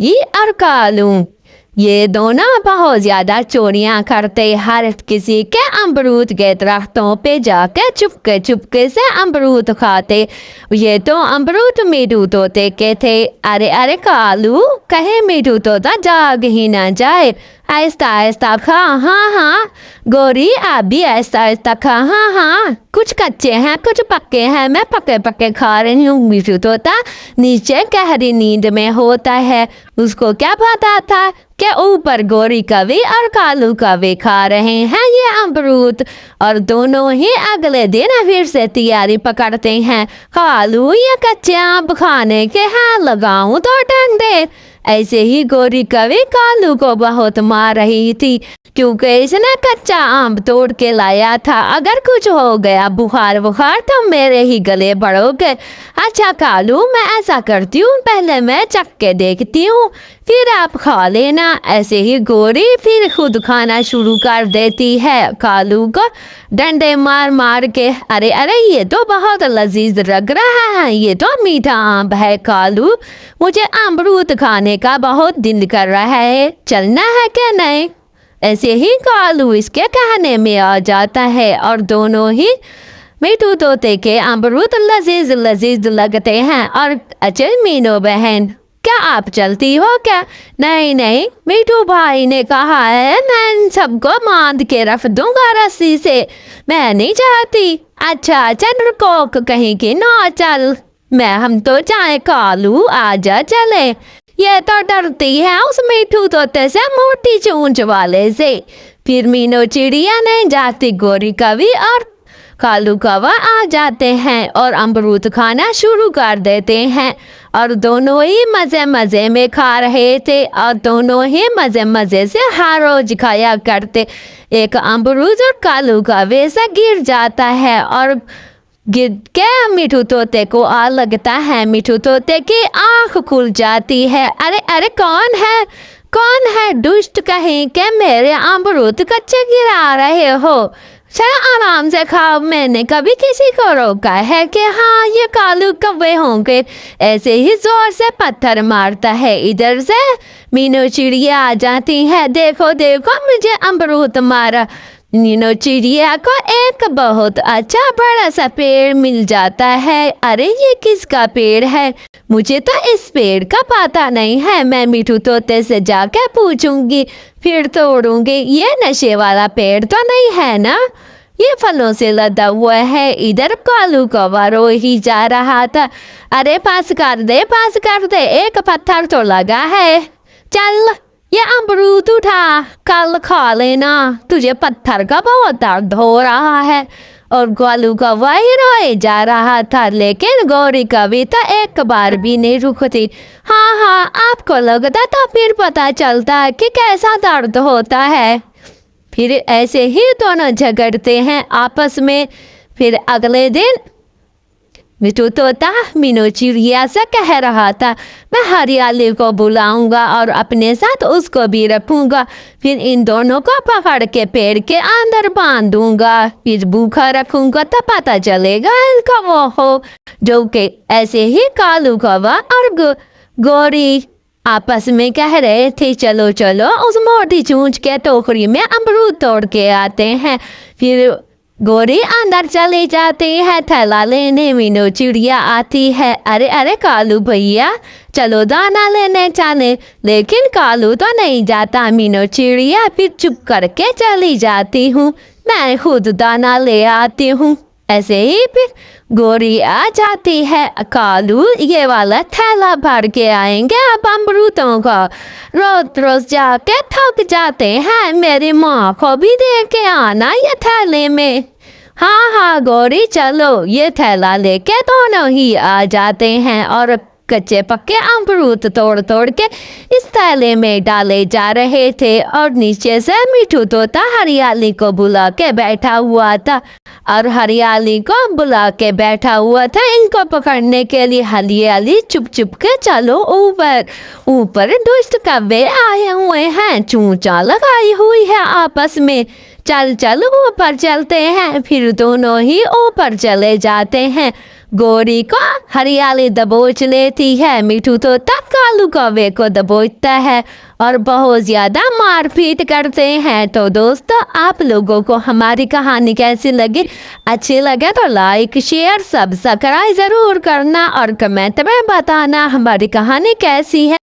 ये और कालू ये दोनों बहुत ज्यादा चोरियां करते, हर किसी के अमरूद के दरख्तों पे जाके चुपके चुपके से अमरूद खाते। ये तो अमरूद मीठू तोते के थे। अरे अरे कालू, कहे मीठू तोता जाग ही ना जाए, आहिस्ता आहिस्ता खा। हाँ हाँ गोरी, आप भी आहिस्ता आहिस्ता खा। हाँ हाँ, कुछ कच्चे हैं कुछ पक्के हैं, मैं पके पके खा रही हूँ। मीठू तोता नीचे गहरी नींद में होता है, उसको क्या पता था कि ऊपर गोरी कवि और कालू कवि खा रहे हैं ये अमरूद। और दोनों ही अगले दिन फिर से तैयारी पकड़ते हैं। कालू, ये कच्चे आम खाने के हैं, लगाऊं तो डंडे। ऐसे ही गोरी कवि कालू को बहुत मार रही थी, क्योंकि इसने कच्चा आम तोड़ के लाया था। अगर कुछ हो गया बुखार बुखार तो मेरे ही गले बढ़ोगे। अच्छा कालू, मैं ऐसा करती हूँ, पहले मैं चख के देखती हूँ, फिर आप खा लेना। ऐसे ही गोरी फिर खुद खाना शुरू कर देती है, कालू को डंडे मार मार के। अरे अरे, ये तो बहुत लजीज लग रहा है, ये तो मीठा आम है कालू, मुझे अमरूद खाने का बहुत दिल कर रहा है, चलना है क्या नहीं। ऐसे ही कालू इसके कहने में आ जाता है और दोनों ही मीठू तोते के अमरूद लजीज लजीज लगते हैं। और अच्छा मीनू बहन, क्या आप चलती हो क्या? नहीं नहीं, मीठू भाई ने कहा है मैं इन सबको बांध के रख दूंगा रस्सी से, मैं नहीं चाहती। अच्छा चल रुको, कहीं की ना चल, मैं हम तो चाहे कालू आजा चले। ये तो डरती है उस मीठू तोते से, मोटी चूंच वाले से। फिर मीनू चिड़िया ने जाती गोरी कवि और कालू कौवा आ जाते हैं और अमरूद खाना शुरू कर देते हैं। और दोनों ही मजे मजे में खा रहे थे और दोनों ही मजे मजे से हर रोज खाया करते। एक अमरूद और कालू कौवे से गिर जाता है और गिर के मीठू तोते को आ लगता है। मीठू तोते की आंख खुल जाती है। अरे अरे, कौन है दुष्ट, कहीं के मेरे अमरूद कच्चे गिरा रहे हो? चलो आराम से खाओ, मैंने कभी किसी को रोका है कि हाँ ये कालू कौवे होंगे। ऐसे ही जोर से पत्थर मारता है। इधर से मीनू चिड़िया आ जाती है, देखो देखो मुझे अमरूद मारा। मीनू चिड़िया को एक बहुत अच्छा बड़ा सा पेड़ मिल जाता है। अरे ये किसका पेड़ है, मुझे तो इस पेड़ का पता नहीं है, मैं मीठू तोते से जाकर पूछूंगी फिर तोड़ूंगी। ये नशे वाला पेड़ तो नहीं है ना, ये फलों से लदा हुआ है। इधर कालू कौवा रो ही जा रहा था। अरे पास कर दे, एक पत्थर तो लगा है, चल ये अमरूद उठा, कल खा लेना, तुझे पत्थर का बहुत दर्द हो रहा है। और कालू कौवा ही रोए जा रहा था, लेकिन गोरी कवि तो एक बार भी नहीं रुकती। हाँ हाँ, आपको लगता तो फिर पता चलता कि कैसा दर्द होता है। फिर ऐसे ही दोनों झगड़ते हैं आपस में। फिर अगले दिन मीठू तोता मीनू चिड़िया से कह रहा था, मैं हरियाली को बुलाऊंगा और अपने साथ उसको भी रखूंगा, फिर इन दोनों को पकड़ के पेड़ के अंदर बांध दूंगा, फिर भूखा रखूंगा तो पता चलेगा इनका वो हो जो के। ऐसे ही कालू कौवा और गोरी आपस में कह रहे थे, चलो चलो उस मोटी चूंच के टोकरी में अमरूद तोड़ के आते हैं। फिर गोरी अंदर चले जाते हैं थैला लेने, मीनू चिड़िया आती है। अरे अरे कालू भैया, चलो दाना लेने चले, लेकिन कालू तो नहीं जाता। मीनू चिड़िया फिर चुप करके चली जाती हूँ, मैं खुद दाना ले आती हूँ। ऐसे ही फिर गोरी आ जाती है, कालू ये वाला थैला भर के आएंगे अब अमरूदों का, रोज रोज जाके थक जाते हैं, मेरी माँ को भी दे के आना ये थैले में। हाँ हाँ गोरी, चलो ये थैला लेके दोनों ही आ जाते हैं और कच्चे पक्के अमरूद तोड़ तोड़ के इस थैले में डाले जा रहे थे। और नीचे से मीठू तोता हरियाली को बुला के बैठा हुआ था और हरियाली को बुला के बैठा हुआ था इनको पकड़ने के लिए। हरियाली चुप चुप के चलो ऊपर, ऊपर दुष्ट कौवे आए हुए हैं, चूंचा लगाई हुई है आपस में, चल चल ऊपर चलते हैं। फिर दोनों ही ऊपर चले जाते हैं। गोरी को हरियाली दबोच लेती है, मिठू तो तब कालू कौवे को दबोचता है और बहुत ज़्यादा मारपीट करते हैं। तो दोस्तों, आप लोगों को हमारी कहानी कैसी लगी? अच्छी लगे तो लाइक शेयर सब्सक्राइब ज़रूर करना और कमेंट में बताना हमारी कहानी कैसी है।